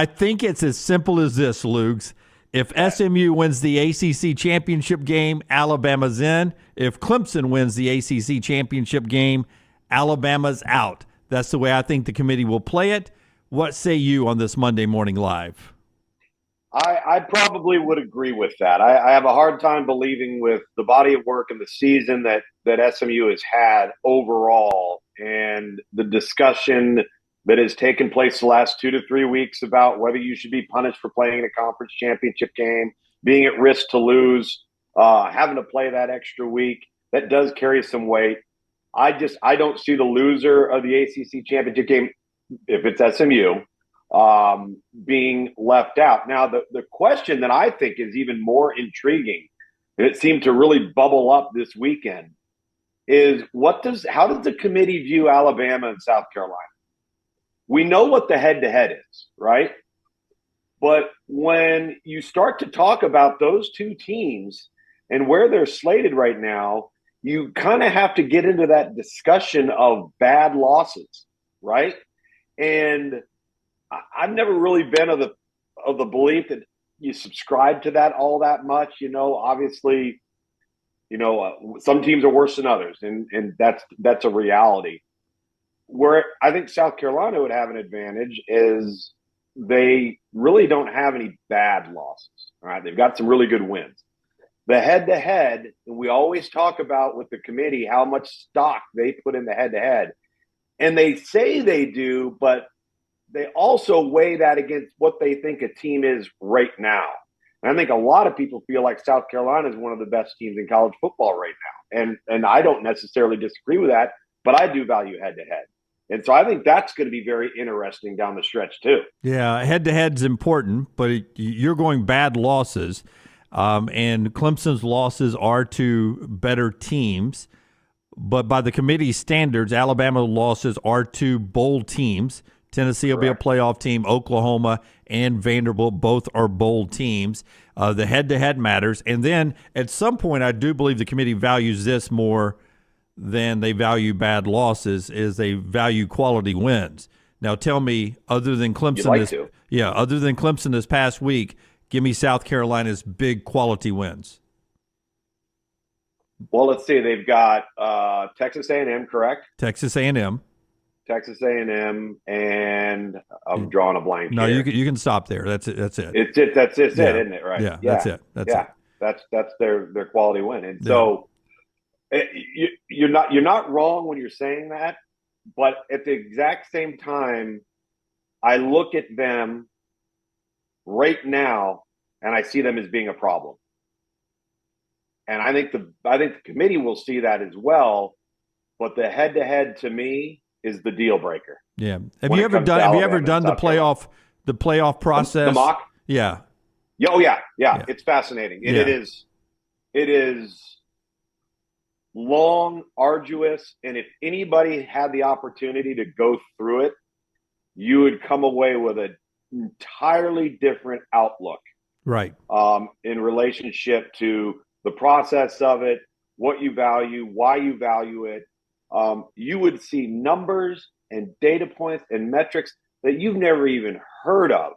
I think it's as simple as this, Lugs. If SMU wins the ACC Championship game, Alabama's in. If Clemson wins the ACC Championship game, Alabama's out. That's the way I think the committee will play it. What say you on this Monday Morning Live? I probably would agree with that. I have a hard time believing with the body of work and the season that SMU has had overall and the discussion that has taken place the last 2 to 3 weeks about whether you should be punished for playing in a conference championship game, being at risk to lose, having to play that extra week. That does carry some weight. I don't see the loser of the ACC championship game, if it's SMU, being left out. Now, the question that I think is even more intriguing, and it seemed to really bubble up this weekend, is how does the committee view Alabama and South Carolina? We know what the head-to-head is, right? But when you start to talk about those two teams and where they're slated right now, you kind of have to get into that discussion of bad losses, right? And I've never really been of the belief that you subscribe to that all that much. Obviously, some teams are worse than others, and that's a reality. Where I think South Carolina would have an advantage is they really don't have any bad losses. All right, they've got some really good wins. The head-to-head, and we always talk about with the committee how much stock they put in the head-to-head, and they say they do, but they also weigh that against what they think a team is right now. And I think a lot of people feel like South Carolina is one of the best teams in college football right now, and I don't necessarily disagree with that, but I do value head-to-head. And so I think that's going to be very interesting down the stretch too. Yeah, head-to-head's important, but you're going bad losses, and Clemson's losses are to better teams. But by the committee's standards, Alabama losses are to bowl teams. Tennessee will be a playoff team. Oklahoma and Vanderbilt both are bowl teams. The head-to-head matters. And then at some point, I do believe the committee values this more than they value bad losses, is they value quality wins. Now tell me, other than Clemson, other than Clemson this past week, give me South Carolina's big quality wins. Well, let's see. They've got Texas A&M, correct? Texas A&M. Texas A&M, and I'm drawing a blank. No, here. you can stop there. That's it. That's it, isn't it? Right? Yeah, that's it. That's their quality win, and so. You're not wrong when you're saying that, but at the exact same time, I look at them right now and I see them as being a problem. And I think the committee will see that as well. But the head-to-head to me is the deal breaker. Yeah. Have you ever done the playoff process? The mock? Yeah. Oh yeah. It's fascinating. And it is long, arduous, and if anybody had the opportunity to go through it, you would come away with an entirely different outlook, right? In relationship to the process of it, what you value, why you value it. You would see numbers and data points and metrics that you've never even heard of,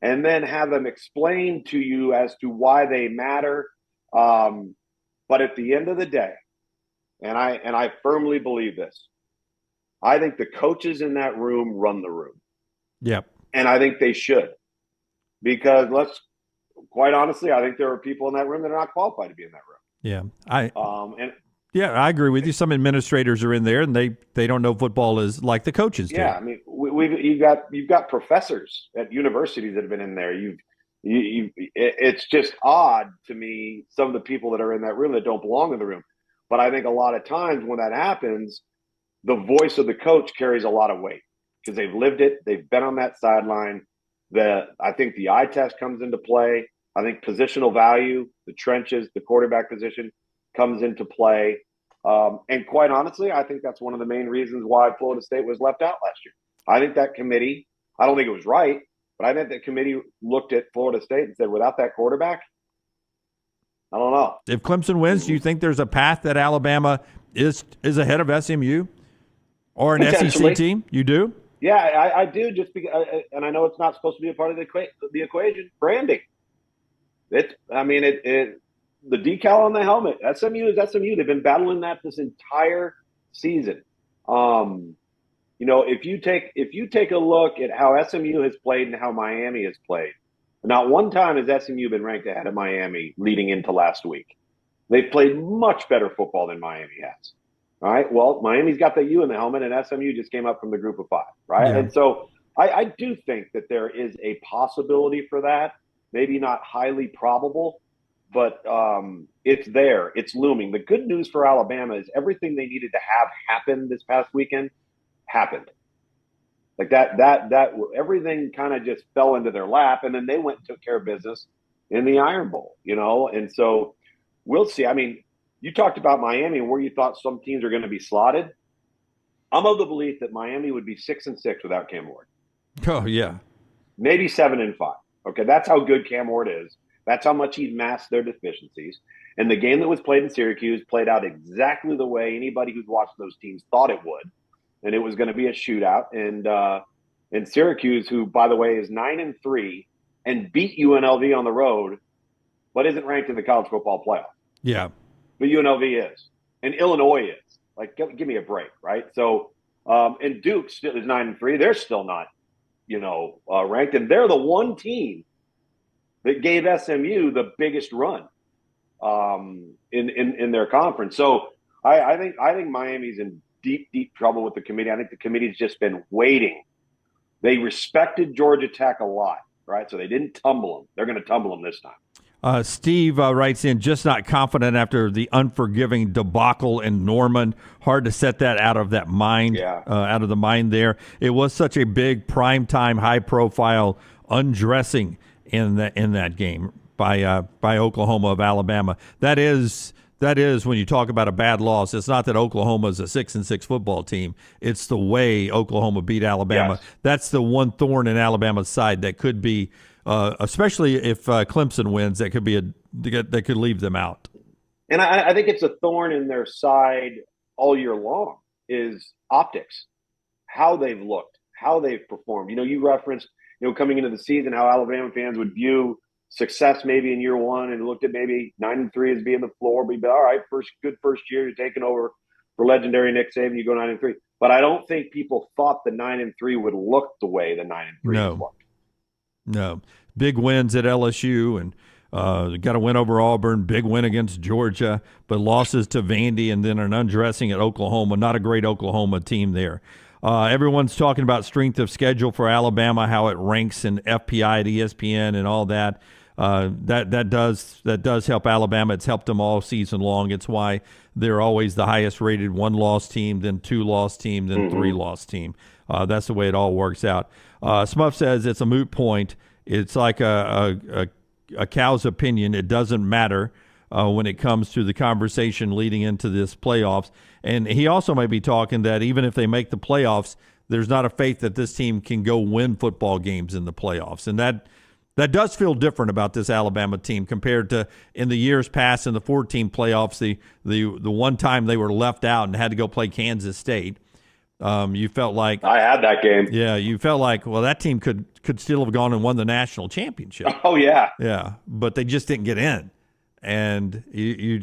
and then have them explain to you as to why they matter. But at the end of the day, and I firmly believe this, I think the coaches in that room run the room. Yep. And I think they should. Because quite honestly, I think there are people in that room that are not qualified to be in that room. Yeah. I agree with you. Some administrators are in there and they don't know football is like the coaches do. Yeah, I mean, you've got professors at universities that have been in there. It's just odd to me, some of the people that are in that room that don't belong in the room. But I think a lot of times when that happens, the voice of the coach carries a lot of weight because they've lived it. They've been on that sideline. I think the eye test comes into play. I think positional value, the trenches, the quarterback position comes into play. And quite honestly, I think that's one of the main reasons why Florida State was left out last year. I think that committee, I don't think it was right, but I think that committee looked at Florida State and said, without that quarterback, I don't know. If Clemson wins, do you think there's a path that Alabama is ahead of SMU or an SEC team? You do? Yeah, I do just because, and I know it's not supposed to be a part of the equation. Branding. The decal on the helmet. SMU is SMU. They've been battling that this entire season. Um, if you take a look at how SMU has played and how Miami has played, not one time has SMU been ranked ahead of Miami leading into last week. They've played much better football than Miami has. All right. Well, Miami's got the U in the helmet, and SMU just came up from the group of five. Right. Yeah. And so I do think that there is a possibility for that. Maybe not highly probable, but it's there. It's looming. The good news for Alabama is everything they needed to have happen this past weekend happened. Like that everything kind of just fell into their lap, and then they went and took care of business in the Iron Bowl, and so we'll see. I mean, you talked about Miami and where you thought some teams are going to be slotted. I'm of the belief that Miami would be 6-6 without Cam Ward. Oh yeah, maybe 7-5. Okay, that's how good Cam Ward is. That's how much he's masked their deficiencies. And the game that was played in Syracuse played out exactly the way anybody who's watched those teams thought it would. And it was going to be a shootout. And Syracuse, who, by the way, is 9-3 and beat UNLV on the road, but isn't ranked in the college football playoff. Yeah. But UNLV is. And Illinois is. Like, give me a break, right? So, and Duke still is 9-3. They're still not, ranked. And they're the one team that gave SMU the biggest run in their conference. So I think Miami's in deep trouble with the committee. I think the committee's just been waiting. They respected Georgia Tech a lot, right? So they didn't tumble them. They're going to tumble them this time. Steve writes in, just not confident after the unforgiving debacle in Norman. Hard to set that out of that mind, out of the mind there. It was such a big primetime, high-profile undressing in that game by Oklahoma of Alabama. That is when you talk about a bad loss. It's not that Oklahoma is a 6-6 football team. It's the way Oklahoma beat Alabama. Yes. That's the one thorn in Alabama's side that could be. Especially if Clemson wins, that could leave them out. And I think it's a thorn in their side all year long is optics, how they've looked, how they've performed. You referenced, coming into the season, how Alabama fans would view success maybe in year one and looked at maybe 9-3 as being the floor. But all right, good first year, you're taking over for legendary Nick Saban, you go 9-3. But I don't think people thought the 9-3 would look the way the 9-3 looked. No. Big wins at LSU and got a win over Auburn, big win against Georgia, but losses to Vandy and then an undressing at Oklahoma. Not a great Oklahoma team there. Everyone's talking about strength of schedule for Alabama, how it ranks in FPI at ESPN and all that. That does help Alabama. It's helped them all season long. It's why they're always the highest rated 1-loss team, then 2-loss team, then 3-loss team. That's the way it all works out. Smuff says it's a moot point. It's like a cow's opinion. It doesn't matter when it comes to the conversation leading into this playoffs. And he also may be talking that even if they make the playoffs, there's not a faith that this team can go win football games in the playoffs. And that does feel different about this Alabama team compared to in the years past in the 14 playoffs, the one time they were left out and had to go play Kansas State. You felt like I had that game. Yeah, you felt like, well, that team could still have gone and won the national championship. Oh yeah, yeah, but they just didn't get in, and you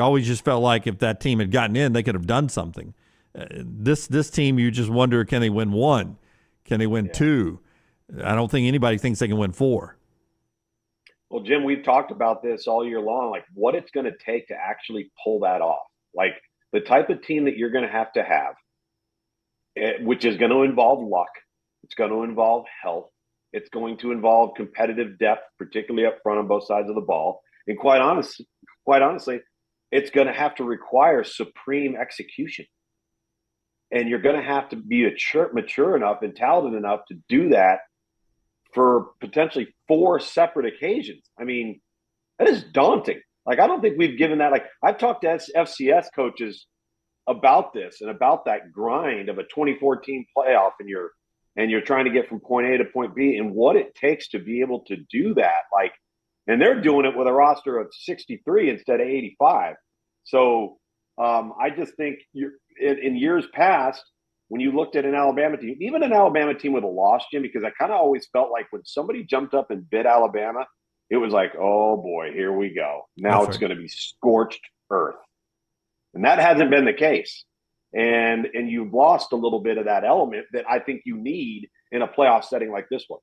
always just felt like if that team had gotten in, they could have done something. This team, you just wonder, can they win one? Can they win two? I don't think anybody thinks they can win four. Well, Jim, we've talked about this all year long, like what it's going to take to actually pull that off. Like the type of team that you're going to have, which is going to involve luck. It's going to involve health. It's going to involve competitive depth, particularly up front on both sides of the ball. And quite honestly, it's going to have to require supreme execution. And you're going to have to be mature enough and talented enough to do that for potentially 4 separate occasions. I mean, that is daunting. Like, I don't think we've given that. Like, I've talked to FCS coaches about this and about that grind of a 2014 playoff, and you're trying to get from point A to point B, and what it takes to be able to do that. Like, and they're doing it with a roster of 63 instead of 85. So I just think in years past, when you looked at an Alabama team, even an Alabama team with a loss, Jim, because I kind of always felt like when somebody jumped up and bit Alabama, it was like, oh boy, here we go. Now it's going to be scorched earth. And that hasn't been the case. And you've lost a little bit of that element that I think you need in a playoff setting like this one.